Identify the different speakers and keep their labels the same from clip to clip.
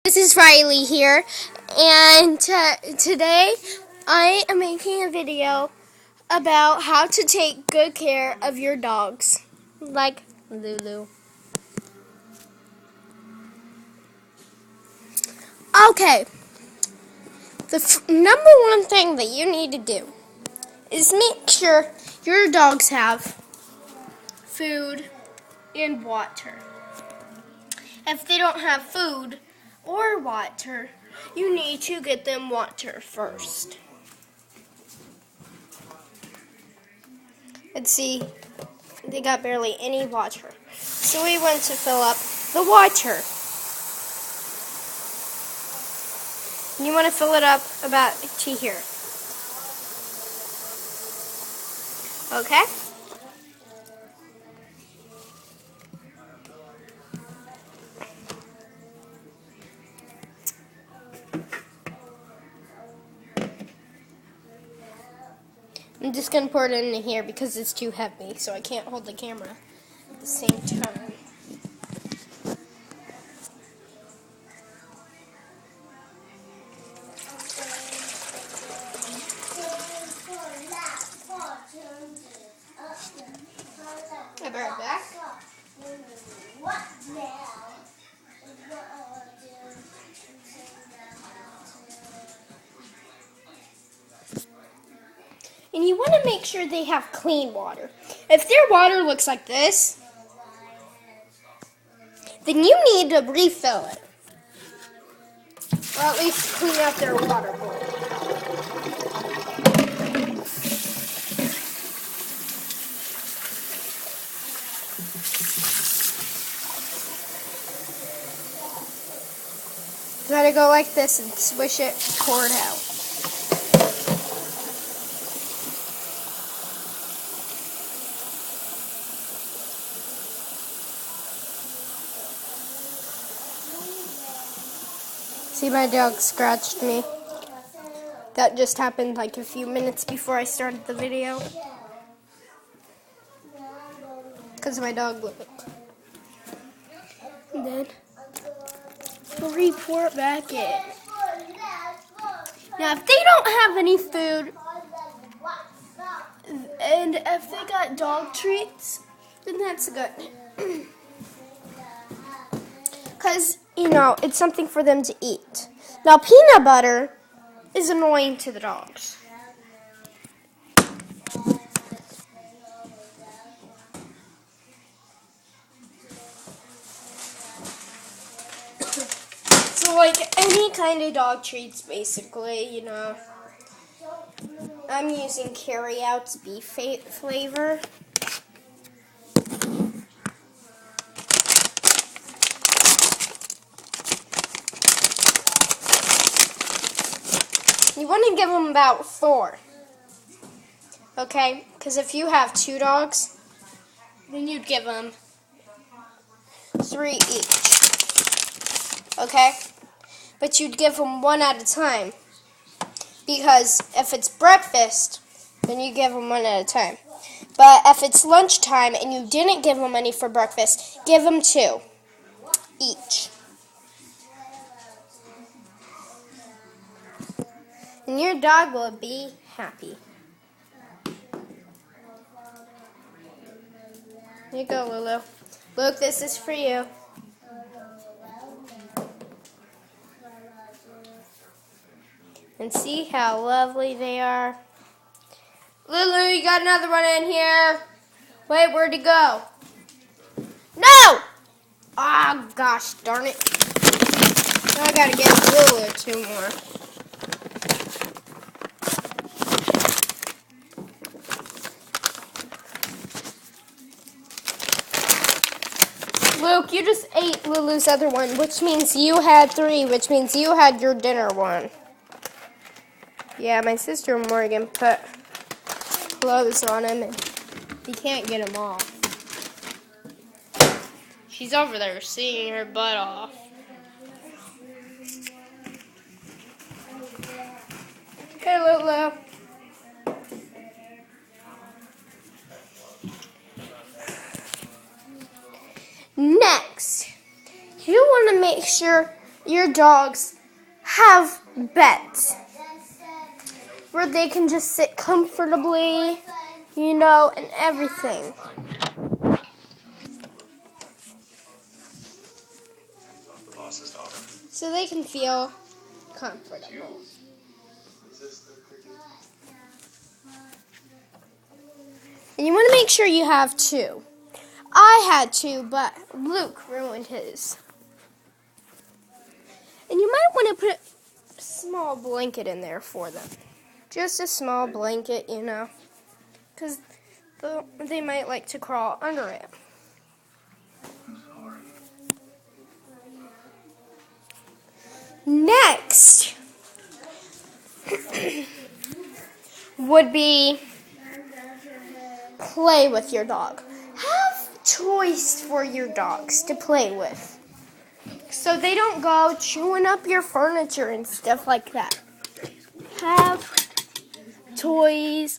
Speaker 1: This is Riley here, and today I am making a video about how to take good care of your dogs, like Lulu. Okay, the number one thing that you need to do is make sure your dogs have food and water. If they don't have food or water, you need to get them water first. Let's see, they got barely any water. So we want to fill up the water. You want to fill it up about to here. Okay? I'm just going to pour it in here because it's too heavy, so I can't hold the camera at the same time. I'll be right back. And you want to make sure they have clean water. If their water looks like this, then you need to refill it. Or at least clean out their water bowl. You gotta go like this and swish it, pour it out. See, my dog scratched me. That just happened like a few minutes before I started the video. Because my dog licked. And then report back in. Now, if they don't have any food, and if they got dog treats, then that's good. Because, it's something for them to eat. Now, peanut butter is annoying to the dogs. So, like, any kind of dog treats, basically, I'm using Carry Out's beef flavor. You want to give them about 4, okay? Because if you have 2 dogs, then you'd give them 3 each, okay? But you'd give them 1 at a time, because if it's breakfast, then you give them 1 at a time. But if it's lunchtime and you didn't give them any for breakfast, give them 2 each. And your dog will be happy. Here you go, Lulu. Look, this is for you. And see how lovely they are. Lulu, you got another one in here. Wait, where'd he go? No! Ah, gosh darn it. Now I gotta get Lulu 2 more. Luke, you just ate Lulu's other one, which means you had 3, which means you had your dinner one. Yeah, my sister Morgan put clothes on him, and he can't get them off. She's over there seeing her butt off. Hey, Lulu. Next, you want to make sure your dogs have beds where they can just sit comfortably, and everything. So they can feel comfortable. And you want to make sure you have 2. I had 2, but Luke ruined his. And you might want to put a small blanket in there for them. Just a small blanket, because they might like to crawl under it. Next would be play with your dog. Have toys for your dogs to play with, so they don't go chewing up your furniture and stuff like that. Have toys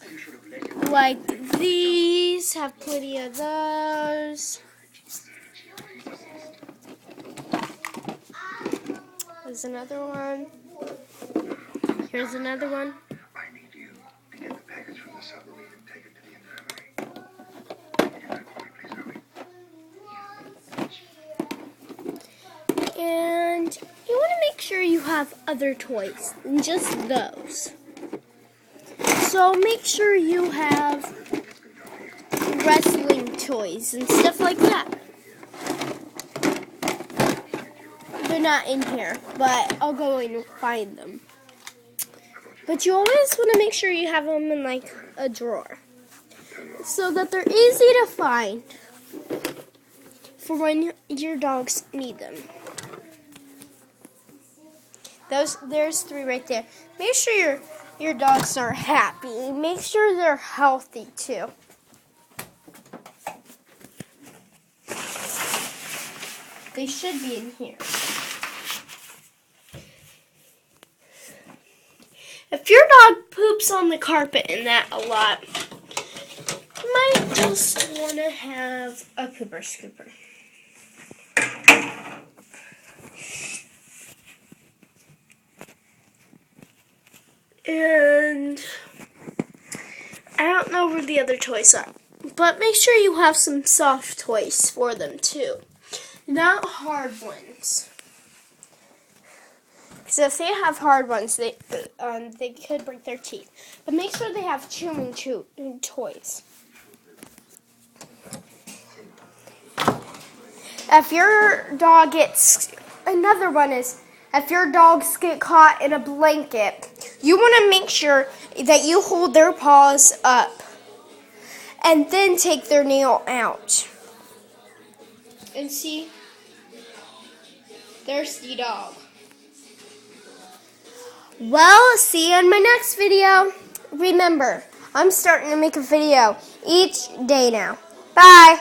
Speaker 1: like these. Have plenty of those. There's another one. Here's another one.
Speaker 2: I need you to get the package from the submarine and take it to the infirmary. Can you call me, please, Zoe?
Speaker 1: And you want to make sure you have other toys than just those. So make sure you have wrestling toys and stuff like that. They're not in here, but I'll go and find them. But you always want to make sure you have them in like a drawer, so that they're easy to find for when your dogs need them. There's 3 right there. Make sure your dogs are happy. Make sure they're healthy too. They should be in here. If your dog poops on the carpet and that a lot, you might just want to have a pooper scooper. And I don't know where the other toys are, but make sure you have some soft toys for them too, not hard ones. Because if they have hard ones, they could break their teeth. But make sure they have chewing toys. If your dog gets, another one is, if your dogs get caught in a blanket, you want to make sure that you hold their paws up and then take their nail out. And see, there's the dog. Well, see you in my next video. Remember, I'm starting to make a video each day now. Bye.